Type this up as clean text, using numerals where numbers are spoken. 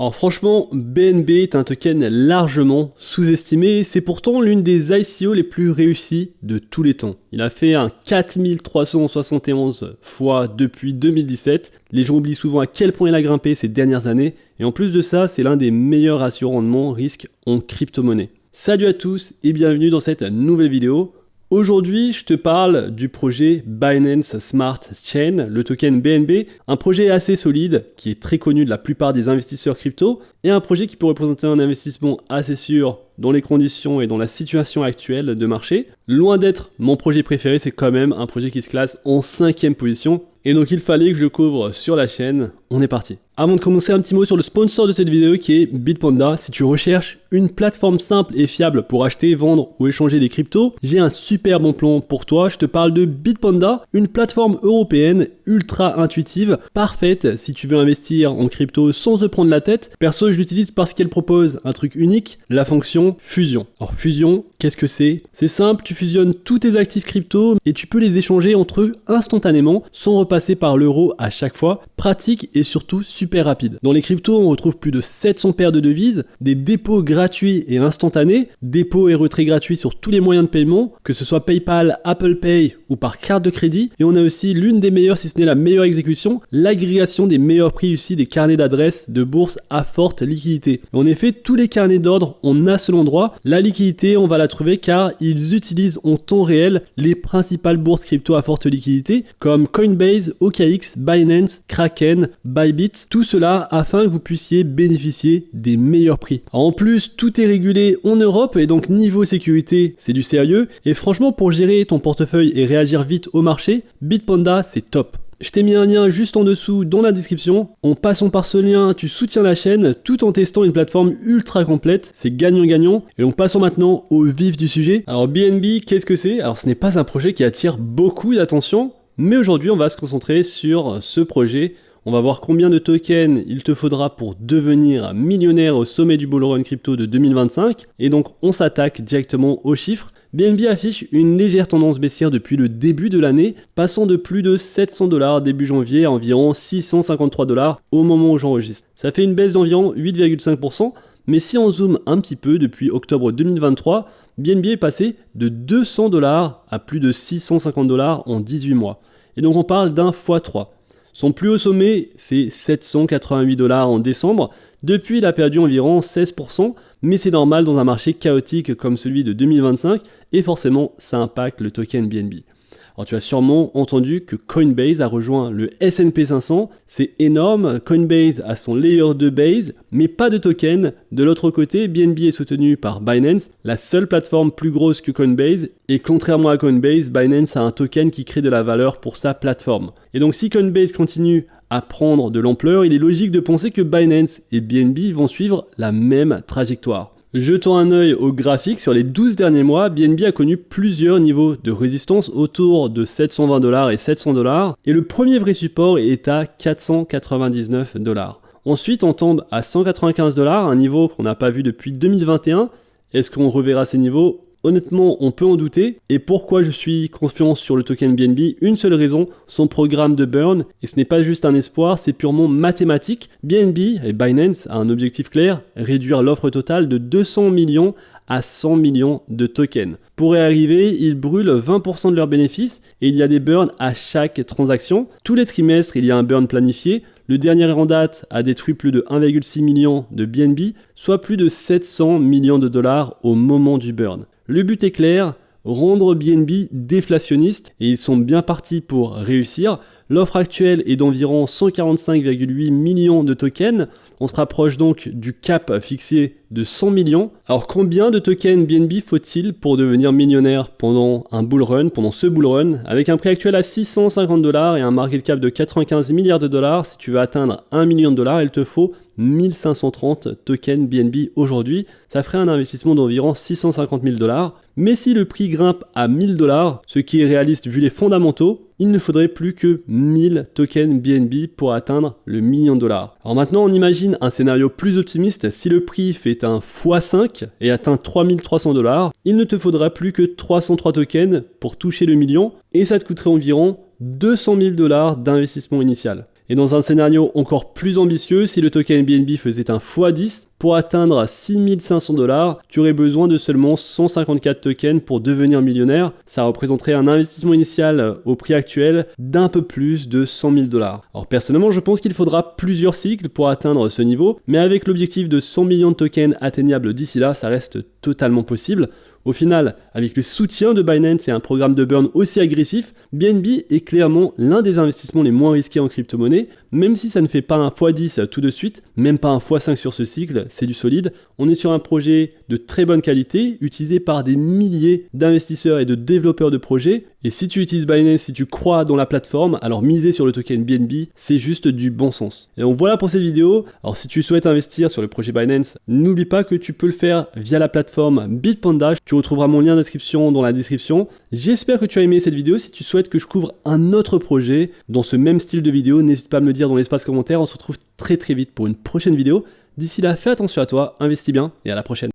Alors franchement, BNB est un token largement sous-estimé, c'est pourtant l'une des ICO les plus réussies de tous les temps. Il a fait un 4371 fois depuis 2017, les gens oublient souvent à quel point il a grimpé ces dernières années, et en plus de ça, c'est l'un des meilleurs ratios rendement risque en crypto-monnaie. Salut à tous et bienvenue dans cette nouvelle vidéo. Aujourd'hui, je te parle du projet Binance Smart Chain, le token BNB, un projet assez solide qui est très connu de la plupart des investisseurs crypto et un projet qui peut représenter un investissement assez sûr dans les conditions et dans la situation actuelle de marché. Loin d'être mon projet préféré, c'est quand même un projet qui se classe en 5e position et donc il fallait que je le couvre sur la chaîne. On est parti. Avant de commencer, un petit mot sur le sponsor de cette vidéo qui est Bitpanda. Si tu recherches une plateforme simple et fiable pour acheter, vendre ou échanger des cryptos, j'ai un super bon plan pour toi. Je te parle de Bitpanda, une plateforme européenne ultra intuitive, parfaite si tu veux investir en crypto sans te prendre la tête. Perso, je l'utilise parce qu'elle propose un truc unique, la fonction fusion. Alors fusion, qu'est-ce que c'est? C'est simple, tu fusionnes tous tes actifs crypto et tu peux les échanger entre eux instantanément sans repasser par l'euro à chaque fois. Pratique et surtout super rapide. Dans les cryptos, on retrouve plus de 700 paires de devises, des dépôts gratuits et instantanés, dépôts et retraits gratuits sur tous les moyens de paiement, que ce soit PayPal, Apple Pay ou par carte de crédit. Et on a aussi l'une des meilleures, si ce n'est la meilleure exécution, l'agrégation des meilleurs prix aussi des carnets d'adresses de bourse à forte liquidité. En effet, tous les carnets d'ordre ont un seul endroit. La liquidité, on va la trouver car ils utilisent en temps réel les principales bourses crypto à forte liquidité comme Coinbase, OKX, Binance, Kraken, Bybit, tout cela afin que vous puissiez bénéficier des meilleurs prix. En plus, tout est régulé en Europe et donc niveau sécurité, c'est du sérieux. Et franchement, pour gérer ton portefeuille et réagir vite au marché, Bitpanda, c'est top. Je t'ai mis un lien juste en dessous dans la description. En passant par ce lien, tu soutiens la chaîne tout en testant une plateforme ultra complète. C'est gagnant-gagnant. Et donc passons maintenant au vif du sujet. Alors BNB, qu'est-ce que c'est? Alors ce n'est pas un projet qui attire beaucoup d'attention, mais aujourd'hui on va se concentrer sur ce projet. On va voir combien de tokens il te faudra pour devenir millionnaire au sommet du bull run crypto de 2025. Et donc on s'attaque directement aux chiffres. BNB affiche une légère tendance baissière depuis le début de l'année, passant de plus de 700 $ début janvier à environ 653 $ au moment où j'enregistre. Ça fait une baisse d'environ 8,5%, mais si on zoome un petit peu depuis octobre 2023, BNB est passé de 200 $ à plus de 650 $ en 18 mois. Et donc on parle d'un x3. Son plus haut sommet, c'est 788 $ en décembre. Depuis, il a perdu environ 16%, mais c'est normal dans un marché chaotique comme celui de 2025, et forcément, ça impacte le token BNB. Alors tu as sûrement entendu que Coinbase a rejoint le S&P 500, c'est énorme, Coinbase a son layer 2 base, mais pas de token. De l'autre côté, BNB est soutenu par Binance, la seule plateforme plus grosse que Coinbase, et contrairement à Coinbase, Binance a un token qui crée de la valeur pour sa plateforme. Et donc si Coinbase continue à prendre de l'ampleur, il est logique de penser que Binance et BNB vont suivre la même trajectoire. Jetons un œil au graphique, sur les 12 derniers mois, BNB a connu plusieurs niveaux de résistance autour de 720 $ et 700 $, et le premier vrai support est à 499 $. Ensuite, on tombe à 195 $, un niveau qu'on n'a pas vu depuis 2021. Est-ce qu'on reverra ces niveaux ? Honnêtement, on peut en douter. Et pourquoi je suis confiant sur le token BNB? Une seule raison, son programme de burn. Et ce n'est pas juste un espoir, c'est purement mathématique. BNB et Binance a un objectif clair, réduire l'offre totale de 200 millions à 100 millions de tokens. Pour y arriver, ils brûlent 20% de leurs bénéfices et il y a des burns à chaque transaction. Tous les trimestres, il y a un burn planifié. Le dernier en date a détruit plus de 1,6 million de BNB, soit plus de 700 millions de $ au moment du burn. Le but est clair, rendre BNB déflationniste, et ils sont bien partis pour réussir. L'offre actuelle est d'environ 145,8 millions de tokens. On se rapproche donc du cap fixé de 100 millions. Alors combien de tokens BNB faut-il pour devenir millionnaire pendant un bull run, pendant ce bull run? Avec un prix actuel à 650 $ et un market cap de 95 milliards de dollars, si tu veux atteindre 1 million de $, il te faut 1530 tokens BNB aujourd'hui. Ça ferait un investissement d'environ 650 000 $. Mais si le prix grimpe à 1000 $, ce qui est réaliste vu les fondamentaux, il ne faudrait plus que 1000 tokens BNB pour atteindre le million de $. Alors maintenant, on imagine un scénario plus optimiste. Si le prix fait un x5 et atteint 3300 $, il ne te faudra plus que 303 tokens pour toucher le million et ça te coûterait environ 200 000 $ d'investissement initial. Et dans un scénario encore plus ambitieux, si le token BNB faisait un x10, pour atteindre 6500 $, tu aurais besoin de seulement 154 tokens pour devenir millionnaire. Ça représenterait un investissement initial au prix actuel d'un peu plus de 100 000 $. Alors personnellement, je pense qu'il faudra plusieurs cycles pour atteindre ce niveau, mais avec l'objectif de 100 millions de tokens atteignables d'ici là, ça reste totalement possible. Au final, avec le soutien de Binance et un programme de burn aussi agressif, BNB est clairement l'un des investissements les moins risqués en crypto-monnaie, même si ça ne fait pas un x10 tout de suite, même pas un x5 sur ce cycle, c'est du solide. On est sur un projet de très bonne qualité, utilisé par des milliers d'investisseurs et de développeurs de projets, et si tu utilises Binance, si tu crois dans la plateforme, alors miser sur le token BNB, c'est juste du bon sens. Et donc voilà pour cette vidéo. Alors si tu souhaites investir sur le projet Binance, n'oublie pas que tu peux le faire via la plateforme Bitpanda. Tu retrouveras mon lien d'inscription dans la description. J'espère que tu as aimé cette vidéo. Si tu souhaites que je couvre un autre projet dans ce même style de vidéo, n'hésite pas à me le dire dans l'espace commentaire. On se retrouve très vite pour une prochaine vidéo. D'ici là, fais attention à toi, investis bien et à la prochaine.